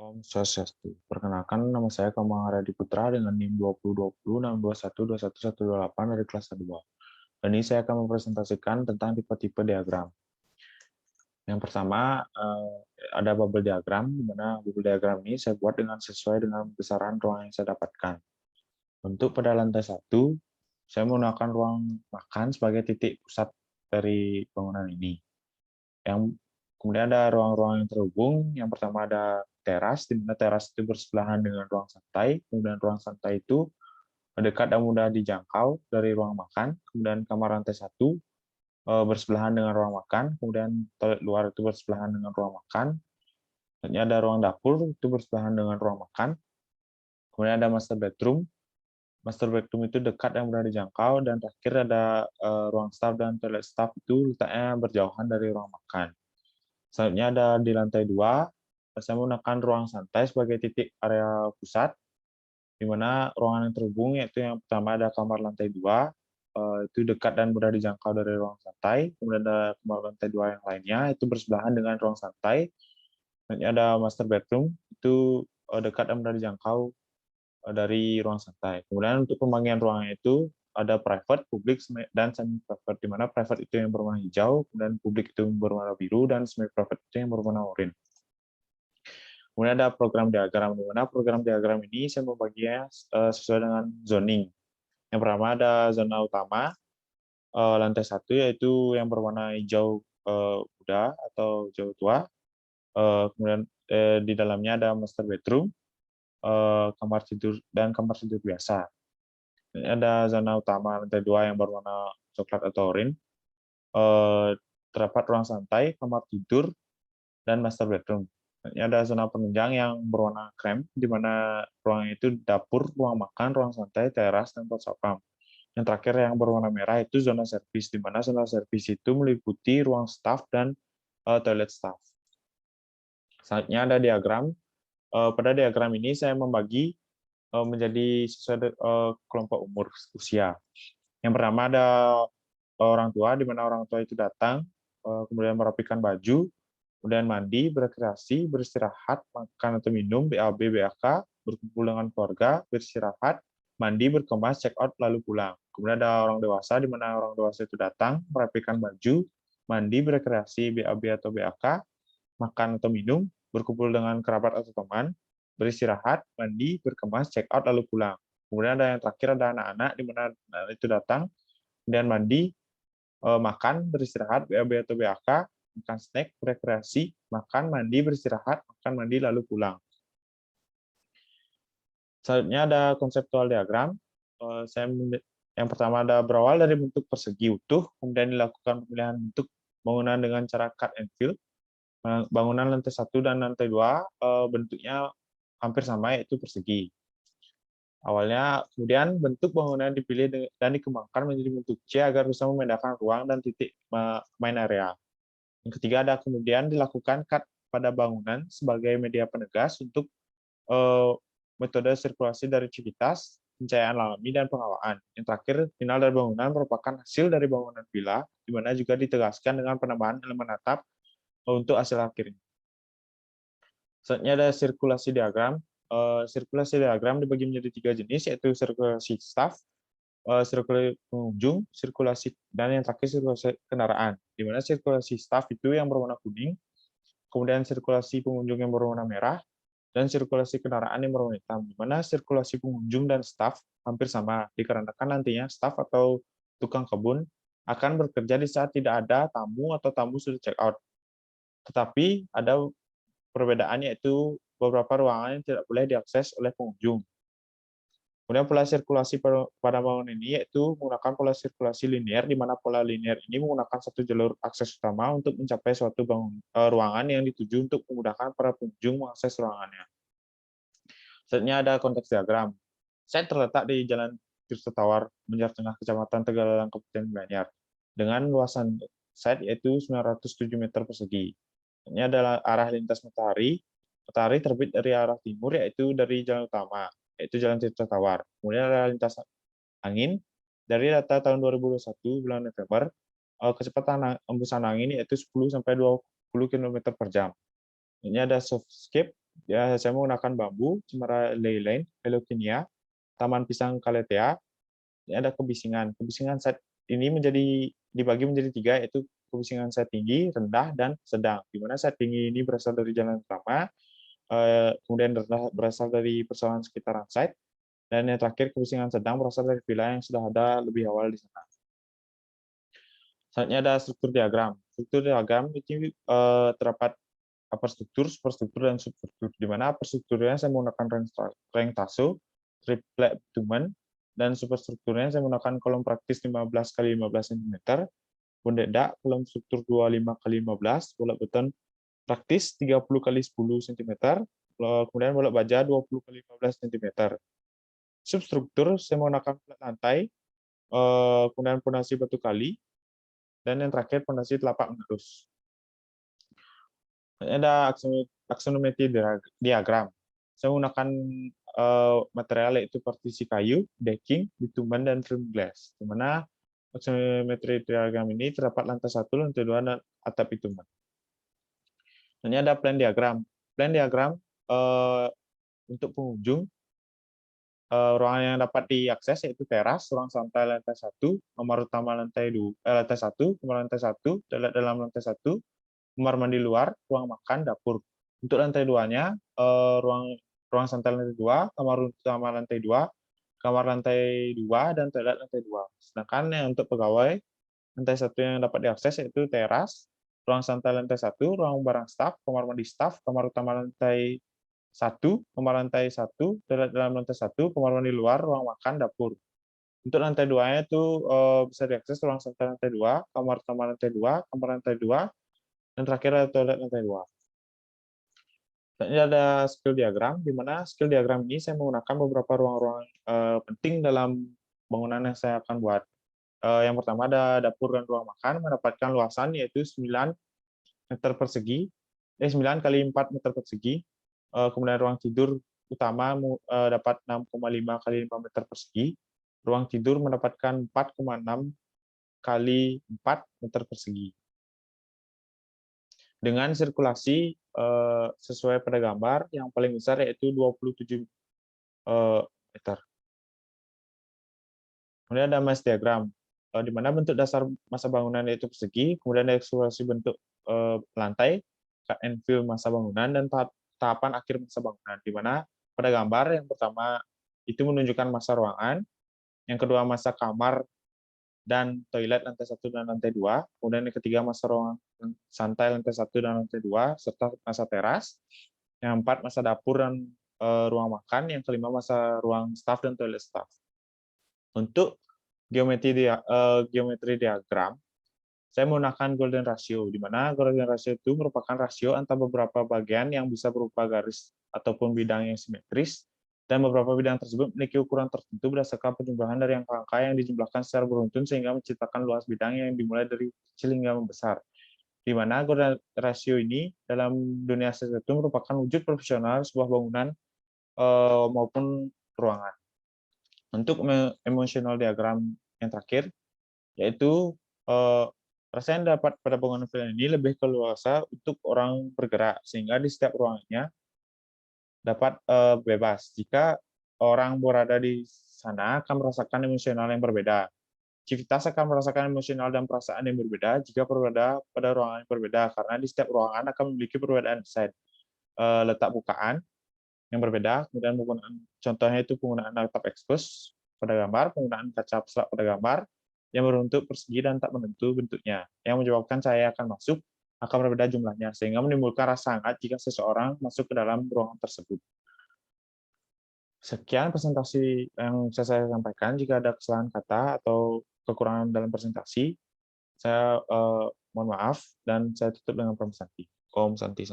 Om Swastiastu. Perkenalkan, nama saya Kamang Haryadi Putra dengan NIM 202062212118 dari kelas 2. Dan ini saya akan mempresentasikan tentang tipe-tipe diagram. Yang pertama, ada bubble diagram, di mana bubble diagram ini saya buat sesuai dengan besaran ruang yang saya dapatkan. Untuk pada lantai 1, saya menggunakan ruang makan sebagai titik pusat dari bangunan ini. Kemudian ada ruang-ruang yang terhubung. Yang pertama ada teras, di mana teras itu bersebelahan dengan ruang santai. Kemudian ruang santai itu dekat dan mudah dijangkau dari ruang makan. Kemudian kamar lantai 1 bersebelahan dengan ruang makan. Kemudian toilet luar itu bersebelahan dengan ruang makan. Dan ada ruang dapur itu bersebelahan dengan ruang makan. Kemudian ada master bedroom. Master bedroom itu dekat dan mudah dijangkau. Dan terakhir ada ruang staff dan toilet staff itu letaknya berjauhan dari ruang makan. Selanjutnya ada di lantai 2, saya menggunakan ruang santai sebagai titik area pusat, di mana ruangan yang terhubung yaitu yang pertama ada kamar lantai 2, itu dekat dan mudah dijangkau dari ruang santai. Kemudian ada kamar lantai 2 yang lainnya, itu bersebelahan dengan ruang santai. Selanjutnya ada master bedroom, itu dekat dan mudah dijangkau dari ruang santai. Kemudian untuk pembagian ruangnya itu ada private, publik, dan semi-private, di mana private itu yang berwarna hijau, dan publik itu yang berwarna biru, dan semi-private itu yang berwarna oranye. Kemudian ada program diagram, di mana program diagram ini saya membaginya sesuai dengan zoning. Yang pertama ada zona utama, lantai 1, yaitu yang berwarna hijau muda atau hijau tua. Kemudian di dalamnya ada master bedroom, kamar tidur, dan kamar tidur biasa. Ini ada zona utama lantai 2 yang berwarna coklat atau oranye. Terdapat ruang santai, kamar tidur, dan master bedroom. Ini ada zona penunjang yang berwarna krem, di mana ruang itu dapur, ruang makan, ruang santai, teras, dan tempat satpam. Yang terakhir yang berwarna merah itu zona servis, di mana zona servis itu meliputi ruang staff dan toilet staff. Selanjutnya ada diagram. Pada diagram ini saya membagi menjadi sesuai kelompok umur usia. Yang pertama ada orang tua, di mana orang tua itu datang, kemudian merapikan baju, kemudian mandi, berkreasi, beristirahat, makan atau minum, BAB, BAK, berkumpul dengan keluarga, beristirahat, mandi, berkemas, check out, lalu pulang. Kemudian ada orang dewasa, di mana orang dewasa itu datang, merapikan baju, mandi, berkreasi, BAB atau BAK, makan atau minum, berkumpul dengan kerabat atau teman, beristirahat, mandi, berkemas, check out, lalu pulang. Kemudian ada yang terakhir ada anak-anak, di mana anak itu datang, kemudian mandi, makan, beristirahat, BAB atau BAK, makan snack, rekreasi, makan, mandi, beristirahat, makan, mandi, lalu pulang. Selanjutnya ada konseptual diagram. Yang pertama ada berawal dari bentuk persegi utuh, kemudian dilakukan pemilihan bentuk bangunan dengan cara cut and fill. Bangunan lantai 1 dan lantai 2 bentuknya hampir sama, yaitu persegi. Awalnya, kemudian bentuk bangunan dipilih dan dikembangkan menjadi bentuk C agar bisa memindahkan ruang dan titik main area. Yang ketiga ada kemudian dilakukan cut pada bangunan sebagai media penegas untuk metode sirkulasi dari aktivitas, pencahayaan alami, dan penghawaan. Yang terakhir, final dari bangunan merupakan hasil dari bangunan villa, di mana juga ditegaskan dengan penambahan elemen atap untuk hasil akhirnya. Selanjutnya ada sirkulasi diagram. Sirkulasi diagram dibagi menjadi 3 jenis, yaitu sirkulasi staff, sirkulasi pengunjung, sirkulasi, dan yang terakhir sirkulasi kendaraan. Di mana sirkulasi staff itu yang berwarna kuning, kemudian sirkulasi pengunjung yang berwarna merah, dan sirkulasi kendaraan yang berwarna hitam. Di mana sirkulasi pengunjung dan staff hampir sama, dikarenakan nantinya staff atau tukang kebun akan bekerja di saat tidak ada tamu atau tamu sudah check out. Tetapi ada perbedaan, yaitu beberapa ruangan yang tidak boleh diakses oleh pengunjung. Kemudian pola sirkulasi pada bangunan ini yaitu menggunakan pola sirkulasi linear, di mana pola linear ini menggunakan satu jalur akses utama untuk mencapai suatu ruangan yang dituju untuk memudahkan para pengunjung mengakses ruangannya. Selanjutnya ada konteks diagram. Site terletak di Jalan Tirta Tawar, Banjar Tengah, Kecamatan Tegalalang, Kabupaten Gianyar, dengan luasan site yaitu 907 meter persegi. Ini adalah arah lintas matahari. Matahari terbit dari arah timur, yaitu dari jalan utama, yaitu Jalan Tirta Tawar. Kemudian ada lintas angin. Dari data tahun 2021 bulan November, kecepatan embusan angin yaitu 10 sampai 20 km per jam. Ini ada softscape. Ya, saya menggunakan bambu, cemara leyline, Pelokinia, taman pisang Kaletea. Ini ada kebisingan. Kebisingan set ini dibagi menjadi tiga, yaitu kebisingan set tinggi, rendah, dan sedang. Di mana set tinggi ini berasal dari jalan utama, kemudian rendah berasal dari persawahan sekitaran site, dan yang terakhir kebisingan sedang berasal dari villa yang sudah ada lebih awal di sana. Selanjutnya ada struktur diagram. Struktur diagram itu terdapat upper struktur, superstruktur, dan substruktur. Di mana upper strukturnya saya menggunakan rank taso, triplet bitumen, dan superstrukturnya saya menggunakan kolom praktis 15 kali 15 cm, bundedak kolom struktur 25 kali 15, bola beton praktis 30 kali 10 cm, kemudian bola baja 20 kali 15 cm. Substruktur saya menggunakan plat lantai, kemudian pondasi batu kali, dan yang terakhir pondasi telapak mengerus. Ada aksonometri diagram. Saya menggunakan material yaitu partisi kayu, decking, bitumen, dan trim glass. Di mana aksonometri diagram ini terdapat lantai 1, lantai 2, dan atap bitumen. Ini ada plan diagram. Plan diagram untuk pengunjung, ruangan yang dapat diakses yaitu teras, ruang santai lantai 1, kamar utama lantai 1, kamar lantai 1, toilet dalam lantai 1, kamar mandi luar, ruang makan, dapur. Untuk lantai 2-nya, ruang santai lantai 2, kamar utama lantai 2, kamar lantai 2, dan toilet lantai 2. Sedangkan yang untuk pegawai, lantai 1 yang dapat diakses yaitu teras, ruang santai lantai 1, ruang barang staf, kamar mandi staf, kamar utama lantai 1, kamar lantai 1, toilet dalam lantai 1, kamar mandi luar, ruang makan, dapur. Untuk lantai 2-nya itu bisa diakses ruang santai lantai 2, kamar utama lantai 2, kamar lantai 2, dan terakhir ada toilet lantai 2. Selanjutnya ada skill diagram, di mana skill diagram ini saya menggunakan beberapa ruang-ruang penting dalam bangunan yang saya akan buat. Yang pertama ada dapur dan ruang makan, mendapatkan luasan yaitu 9 meter persegi, 9 kali 4 meter persegi. Kemudian ruang tidur utama dapat 6,5 kali 5 meter persegi. Ruang tidur mendapatkan 4,6 kali 4 meter persegi. Dengan sirkulasi sesuai pada gambar, yang paling besar yaitu 27 meter. Kemudian ada mass diagram, di mana bentuk dasar masa bangunan yaitu persegi, kemudian ada eksplorasi bentuk lantai, cut and fill masa bangunan, dan tahapan akhir masa bangunan, di mana pada gambar yang pertama itu menunjukkan masa ruangan, yang kedua masa kamar dan toilet lantai 1 dan lantai 2, kemudian yang ketiga masa ruang santai lantai 1 dan lantai 2, serta masa teras, yang keempat masa dapur dan ruang makan, yang kelima masa ruang staf dan toilet staf. Untuk geometri diagram, saya menggunakan golden ratio, di mana golden ratio itu merupakan rasio antara beberapa bagian yang bisa berupa garis ataupun bidang yang simetris, dan beberapa bidang tersebut memiliki ukuran tertentu berdasarkan penjumlahan dari angka-angka yang dijumlahkan secara beruntun sehingga menciptakan luas bidang yang dimulai dari kecil hingga membesar. Di mana golden ratio ini dalam dunia arsitektur merupakan wujud profesional sebuah bangunan maupun ruangan. Untuk emotional diagram yang terakhir, yaitu rasa yang dapat pada bangunan villa ini lebih leluasa untuk orang bergerak, sehingga di setiap ruangannya dapat bebas. Jika orang berada di sana akan merasakan emosional yang berbeda. Civitas akan merasakan emosional dan perasaan yang berbeda jika berada pada ruangan yang berbeda, karena di setiap ruangan akan memiliki perbedaan desain, letak bukaan yang berbeda, kemudian penggunaan contohnya itu penggunaan atap ekspos pada gambar, penggunaan kaca peslak pada gambar yang berbentuk persegi dan tak menentu bentuknya, yang menyebabkan cahaya akan masuk akan berbeda jumlahnya, sehingga menimbulkan rasa hangat jika seseorang masuk ke dalam ruangan tersebut. Sekian presentasi yang bisa saya sampaikan. Jika ada kesalahan kata atau kekurangan dalam presentasi, saya mohon maaf, dan saya tutup dengan Om Santi. Om Santi.